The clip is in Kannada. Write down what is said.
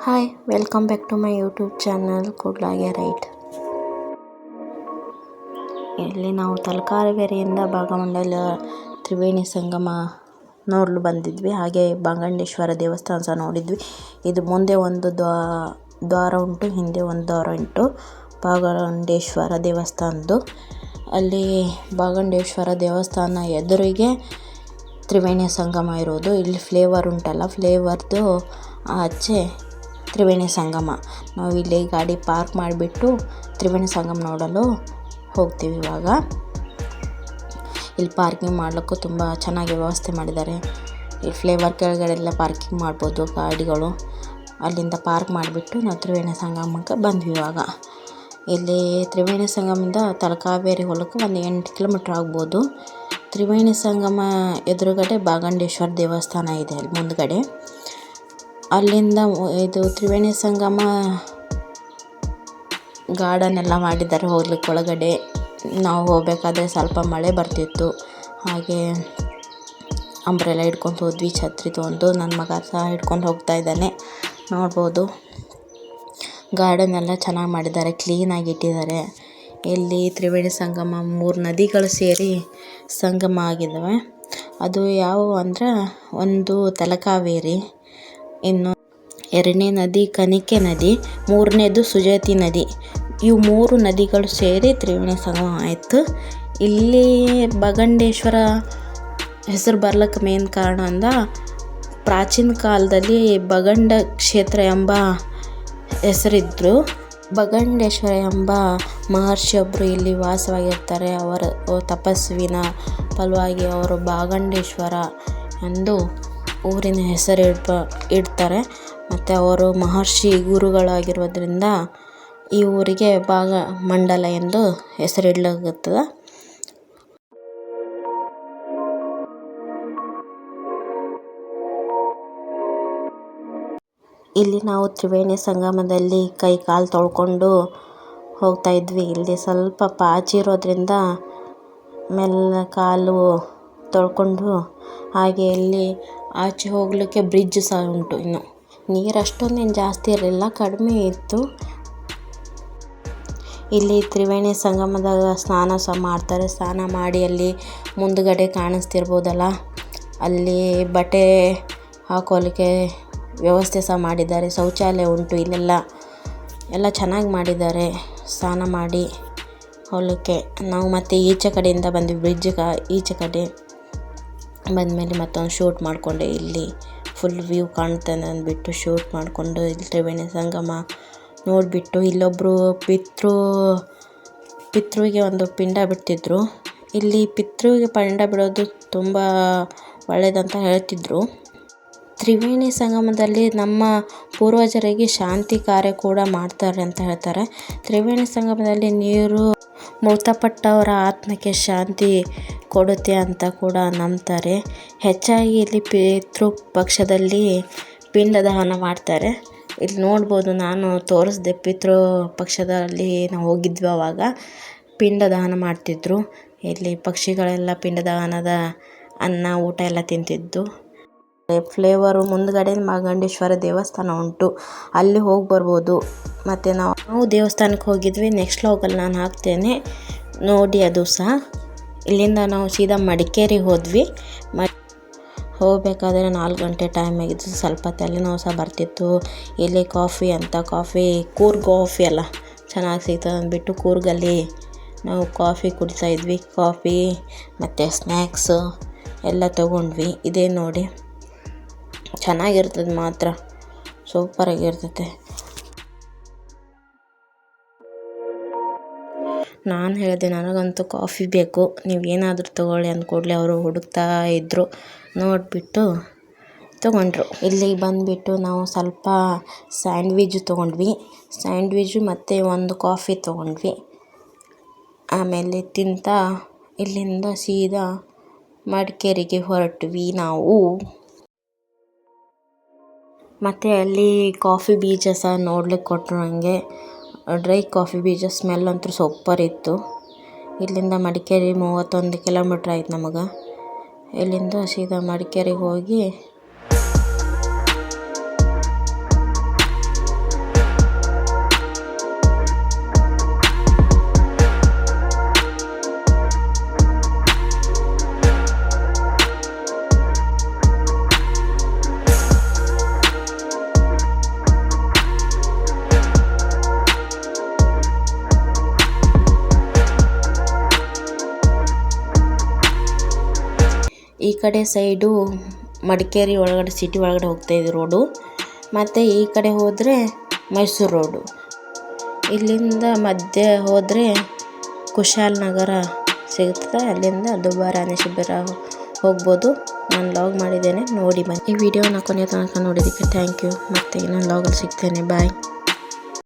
Hi, welcome back to my YouTube channel ಕೂಡ್ಲಾಗೆ ರೈಟ್. ಇಲ್ಲಿ ನಾವು ತಲಕಾವೇರಿಯಿಂದ ಭಾಗಮಂಡಲ ತ್ರಿವೇಣಿ ಸಂಗಮ ನೋಡಲು ಬಂದಿದ್ವಿ. ಹಾಗೆ ಭಾಗಂಡೇಶ್ವರ ದೇವಸ್ಥಾನ ಸಹ ನೋಡಿದ್ವಿ. ಇದು ಮುಂದೆ ಒಂದು ದ್ವಾರ ಉಂಟು, ಹಿಂದೆ ಒಂದು ದ್ವಾರ ಉಂಟು ಭಾಗಂಡೇಶ್ವರ ದೇವಸ್ಥಾನದ್ದು. ಅಲ್ಲಿ ಭಾಗಂಡೇಶ್ವರ ದೇವಸ್ಥಾನ ಎದುರಿಗೆ ತ್ರಿವೇಣಿ ಸಂಗಮ ಇರೋದು. ಇಲ್ಲಿ ಫ್ಲೇವರ್ ಉಂಟಲ್ಲ, ಫ್ಲೇವರ್ದು ಆಚೆ ತ್ರಿವೇಣಿ ಸಂಗಮ. ನಾವು ಇಲ್ಲಿ ಗಾಡಿ ಪಾರ್ಕ್ ಮಾಡಿಬಿಟ್ಟು ತ್ರಿವೇಣಿ ಸಂಗಮ ನೋಡಲು ಹೋಗ್ತೀವಿ. ಇವಾಗ ಇಲ್ಲಿ ಪಾರ್ಕಿಂಗ್ ಮಾಡಲಿಕ್ಕೂ ತುಂಬ ಚೆನ್ನಾಗಿ ವ್ಯವಸ್ಥೆ ಮಾಡಿದ್ದಾರೆ. ಈ ಫ್ಲೇವರ್ ಕೆಳಗಡೆಲ್ಲ ಪಾರ್ಕಿಂಗ್ ಮಾಡ್ಬೋದು ಗಾಡಿಗಳು. ಅಲ್ಲಿಂದ ಪಾರ್ಕ್ ಮಾಡಿಬಿಟ್ಟು ನಾವು ತ್ರಿವೇಣಿ ಸಂಗಮಕ್ಕೆ ಬಂದ್ವಿ. ಇವಾಗ ಇಲ್ಲಿ ತ್ರಿವೇಣಿ ಸಂಗಮದಿಂದ ತಲಕಾವೇರಿ ಹೋಗಲಿಕ್ಕೆ ಒಂದು 8 ಕಿಲೋಮೀಟ್ರ್ ಆಗ್ಬೋದು. ತ್ರಿವೇಣಿ ಸಂಗಮ ಎದುರುಗಡೆ ಭಾಗಂಡೇಶ್ವರ ದೇವಸ್ಥಾನ ಇದೆ ಅಲ್ಲಿ ಮುಂದ್ಗಡೆ. ಅಲ್ಲಿಂದ ಇದು ತ್ರಿವೇಣಿ ಸಂಗಮ ಗಾರ್ಡನ್ ಎಲ್ಲ ಮಾಡಿದ್ದಾರೆ ಹೋಗ್ಲಿಕ್ಕೆ ಒಳಗಡೆ. ನಾವು ಹೋಗಬೇಕಾದ್ರೆ ಸ್ವಲ್ಪ ಮಳೆ ಬರ್ತಿತ್ತು. ಹಾಗೆ ಅಂಬ್ರೆಲ್ಲ ಹಿಡ್ಕೊಂಡು ಹೋದ್ವಿ, ಛತ್ರಿ ತೊಗೊಂಡು. ನನ್ನ ಮಗ ಸಹ ಹಿಡ್ಕೊಂಡು ಹೋಗ್ತಾ ಇದ್ದಾನೆ, ನೋಡ್ಬೋದು. ಗಾರ್ಡನ್ ಎಲ್ಲ ಚೆನ್ನಾಗಿ ಮಾಡಿದ್ದಾರೆ, ಕ್ಲೀನಾಗಿ ಇಟ್ಟಿದ್ದಾರೆ. ಇಲ್ಲಿ ತ್ರಿವೇಣಿ ಸಂಗಮ 3 ನದಿಗಳು ಸೇರಿ ಸಂಗಮ ಆಗಿದ್ದಾವೆ. ಅದು ಯಾವುವು ಅಂದರೆ, ಒಂದು ತಲಕಾವೇರಿ, ಇನ್ನು 2ನೇ ನದಿ ಕನಿಕೆ ನದಿ, 3ನೇದು ಸುಜಾತಿ ನದಿ. ಇವು 3 ನದಿಗಳು ಸೇರಿ ತ್ರಿವೇಣಿ ಸಂಗಮ ಆಯಿತು. ಇಲ್ಲಿ ಭಾಗಂಡೇಶ್ವರ ಹೆಸರು ಬರ್ಲಿಕ್ಕೆ ಮೇನ್ ಕಾರಣ ಅಂದ್ರೆ, ಪ್ರಾಚೀನ ಕಾಲದಲ್ಲಿ ಭಗಂಡ ಕ್ಷೇತ್ರ ಎಂಬ ಹೆಸರಿದ್ರು. ಭಗಂಡೇಶ್ವರ ಎಂಬ ಮಹರ್ಷಿಯೊಬ್ಬರು ಇಲ್ಲಿ ವಾಸವಾಗಿರ್ತಾರೆ. ಅವರ ತಪಸ್ವಿನ ಫಲವಾಗಿ ಅವರು ಭಾಗಂಡೇಶ್ವರ ಎಂದು ಊರಿನ ಹೆಸರು ಇಡ್ತಾರೆ. ಮತ್ತು ಅವರು ಮಹರ್ಷಿ ಗುರುಗಳಾಗಿರೋದ್ರಿಂದ ಈ ಊರಿಗೆ ಭಾಗಮಂಡಲ ಎಂದು ಹೆಸರಿಡಲಾಗುತ್ತದೆ. ಇಲ್ಲಿ ನಾವು ತ್ರಿವೇಣಿ ಸಂಗಮದಲ್ಲಿ ಕೈ ಕಾಲು ತೊಳ್ಕೊಂಡು ಹೋಗ್ತಾ ಇದ್ವಿ. ಇಲ್ಲಿ ಸ್ವಲ್ಪ ಪಾಚಿ ಇರೋದ್ರಿಂದ ಮೆಲ್ಲ ಕಾಲು ತೊಳ್ಕೊಂಡು, ಹಾಗೆ ಇಲ್ಲಿ ಆಚೆ ಹೋಗಲಿಕ್ಕೆ ಬ್ರಿಡ್ಜ್ ಸಹ ಉಂಟು. ಇನ್ನು ನೀರು ಅಷ್ಟೊಂದೇನು ಜಾಸ್ತಿ ಇರಲಿಲ್ಲ, ಕಡಿಮೆ ಇತ್ತು. ಇಲ್ಲಿ ತ್ರಿವೇಣಿ ಸಂಗಮದಾಗ ಸ್ನಾನ ಸಹ ಮಾಡ್ತಾರೆ. ಸ್ನಾನ ಮಾಡಿ ಅಲ್ಲಿ ಮುಂದುಗಡೆ ಕಾಣಿಸ್ತಿರ್ಬೋದಲ್ಲ, ಅಲ್ಲಿ ಬಟ್ಟೆ ಹಾಕೋಲಿಕ್ಕೆ ವ್ಯವಸ್ಥೆ ಸಹ ಮಾಡಿದ್ದಾರೆ. ಶೌಚಾಲಯ ಉಂಟು ಇಲ್ಲೆಲ್ಲ, ಎಲ್ಲ ಚೆನ್ನಾಗಿ ಮಾಡಿದ್ದಾರೆ ಸ್ನಾನ ಮಾಡಿ ಹೋಗಲಿಕ್ಕೆ. ನಾವು ಮತ್ತೆ ಈಚೆ ಕಡೆಯಿಂದ ಬಂದ್ವಿ, ಬ್ರಿಡ್ಜ್ಗೆ ಈಚೆ ಕಡೆ ಬಂದಮೇಲೆ ಮತ್ತೊಂದು ಶೂಟ್ ಮಾಡಿಕೊಂಡೆ. ಇಲ್ಲಿ ಫುಲ್ ವ್ಯೂ ಕಾಣ್ತಾನೆ ಅಂದ್ಬಿಟ್ಟು ಶೂಟ್ ಮಾಡಿಕೊಂಡು ಇಲ್ಲಿ ತ್ರಿವೇಣಿ ಸಂಗಮ ನೋಡಿಬಿಟ್ಟು, ಇಲ್ಲೊಬ್ಬರು ಪಿತೃವಿಗೆ ಒಂದು ಪಿಂಡ ಬಿಡ್ತಿದ್ರು. ಇಲ್ಲಿ ಪಿತೃವಿಗೆ ಪಿಂಡ ಬಿಡೋದು ತುಂಬ ಒಳ್ಳೆಯದಂತ ಹೇಳ್ತಿದ್ರು. ತ್ರಿವೇಣಿ ಸಂಗಮದಲ್ಲಿ ನಮ್ಮ ಪೂರ್ವಜರಿಗೆ ಶಾಂತಿ ಕಾರ್ಯ ಕೂಡ ಮಾಡ್ತಾರೆ ಅಂತ ಹೇಳ್ತಾರೆ. ತ್ರಿವೇಣಿ ಸಂಗಮದಲ್ಲಿ ನೀರು ಮೃತಪಟ್ಟವರ ಆತ್ಮಕ್ಕೆ ಶಾಂತಿ ಕೊಡುತ್ತೆ ಅಂತ ಕೂಡ ನಂಬ್ತಾರೆ. ಹೆಚ್ಚಾಗಿ ಇಲ್ಲಿ ಪಿತೃಪಕ್ಷದಲ್ಲಿ ಪಿಂಡದಾನ ಮಾಡ್ತಾರೆ. ಇಲ್ಲಿ ನೋಡ್ಬೋದು, ನಾನು ತೋರಿಸ್ದೆ, ಪಿತೃಪಕ್ಷದಲ್ಲಿ ನಾವು ಹೋಗಿದ್ವಿ. ಆವಾಗ ಪಿಂಡದಾನ ಮಾಡ್ತಿದ್ರು. ಇಲ್ಲಿ ಪಕ್ಷಿಗಳೆಲ್ಲ ಪಿಂಡದಾನದ ಅನ್ನ ಊಟ ಎಲ್ಲ ತಿಂತಿದ್ದು. ಫ್ಲೇವರು ಮುಂದ್ಗಡೆ ಭಾಗಂಡೇಶ್ವರ ದೇವಸ್ಥಾನ ಉಂಟು, ಅಲ್ಲಿ ಹೋಗಿ ಬರ್ಬೋದು. ಮತ್ತು ನಾವು ದೇವಸ್ಥಾನಕ್ಕೆ ಹೋಗಿದ್ವಿ. ನೆಕ್ಸ್ಟ್ ವ್ಲಾಗಲ್ಲಿ ನಾನು ಹಾಕ್ತೇನೆ ನೋಡಿ ಅದು ಸಹ. ಇಲ್ಲಿಂದ ನಾವು ಸೀದಾ ಮಡಿಕೇರಿಗೆ ಹೋದ್ವಿ. ಹೋಗಬೇಕಾದ್ರೆ 4 ಗಂಟೆ ಟೈಮ್ ಆಗಿತ್ತು. ಸ್ವಲ್ಪ ತಲೆನೋವು ಸಹ ಬರ್ತಿತ್ತು. ಇಲ್ಲಿ ಕೂರ್ಗ್ ಕಾಫಿ ಎಲ್ಲ ಚೆನ್ನಾಗಿ ಸಿಗ್ತದೆ ಅಂದ್ಬಿಟ್ಟು ಕೂರ್ಗಲ್ಲಿ ನಾವು ಕಾಫಿ ಕುಡಿತಾ ಇದ್ವಿ. ಕಾಫಿ ಮತ್ತು ಸ್ನ್ಯಾಕ್ಸು ಎಲ್ಲ ತೊಗೊಂಡ್ವಿ. ಇದೇ ನೋಡಿ, ಚೆನ್ನಾಗಿರ್ತದೆ, ಮಾತ್ರ ಸೂಪರಾಗಿರ್ತದೆ. ನಾನು ಹೇಳಿದೆ, ನನಗಂತೂ ಕಾಫಿ ಬೇಕು, ನೀವೇನಾದರೂ ತೊಗೊಳ್ಳಿ ಅಂದ್ಕೊಡ್ಲಿ. ಅವರು ಹುಡುಕ್ತಾ ಇದ್ದರು, ನೋಡಿಬಿಟ್ಟು ತೊಗೊಂಡ್ರು. ಇಲ್ಲಿಗೆ ಬಂದುಬಿಟ್ಟು ನಾವು ಸ್ವಲ್ಪ ಸ್ಯಾಂಡ್ವಿಚ್ ತೊಗೊಂಡ್ವಿ. ಸ್ಯಾಂಡ್ವಿಚ್ಚು ಮತ್ತು ಒಂದು ಕಾಫಿ ತೊಗೊಂಡ್ವಿ. ಆಮೇಲೆ ತಿಂತಾ ಇಲ್ಲಿಂದ ಸೀದಾ ಮಡಿಕೇರಿಗೆ ಹೊರಟ್ವಿ ನಾವು. ಮತ್ತು ಅಲ್ಲಿ ಕಾಫಿ ಬೀಜ ಸಹ ನೋಡ್ಲಿಕ್ಕೆ ಕೊಟ್ಟರು ನನಗೆ. ಡ್ರೈ ಕಾಫಿ ಬೀಜ ಸ್ಮೆಲ್ ಅಂತೂ ಸೂಪರ್ ಇತ್ತು. ಇಲ್ಲಿಂದ ಮಡಿಕೇರಿ 31 ಕಿಲೋಮೀಟ್ರ್ ಆಯ್ತು ನಮಗೆ. ಇಲ್ಲಿಂದ ಸೀದಾ ಮಡಿಕೇರಿಗೆ ಹೋಗಿ ಈ ಕಡೆ ಸೈಡು ಮಡಿಕೇರಿ ಒಳಗಡೆ ಸಿಟಿ ಒಳಗಡೆ ಹೋಗ್ತಾ ಇದೆ ರೋಡು, ಮತ್ತು ಈ ಕಡೆ ಹೋದರೆ ಮೈಸೂರು ರೋಡು. ಇಲ್ಲಿಂದ ಮಧ್ಯೆ ಹೋದರೆ ಕುಶಾಲನಗರ ಸಿಗುತ್ತದೆ, ಅಲ್ಲಿಂದ ದುಬಾರಾಣಿ ಶಿಬಿರ ಹೋಗ್ಬೋದು. ನಾನು ಲಾಗ್ ಮಾಡಿದ್ದೇನೆ, ನೋಡಿ ಬನ್ನಿ. ಈ ವಿಡಿಯೋನ ಕೊನೆಯ ತನಕ ನೋಡಿದ್ದಕ್ಕೆ ಥ್ಯಾಂಕ್ ಯು. ಮತ್ತು ಇನ್ನೊಂದು ಲಾಗಲ್ಲಿ ಸಿಗ್ತೇನೆ. ಬಾಯ್.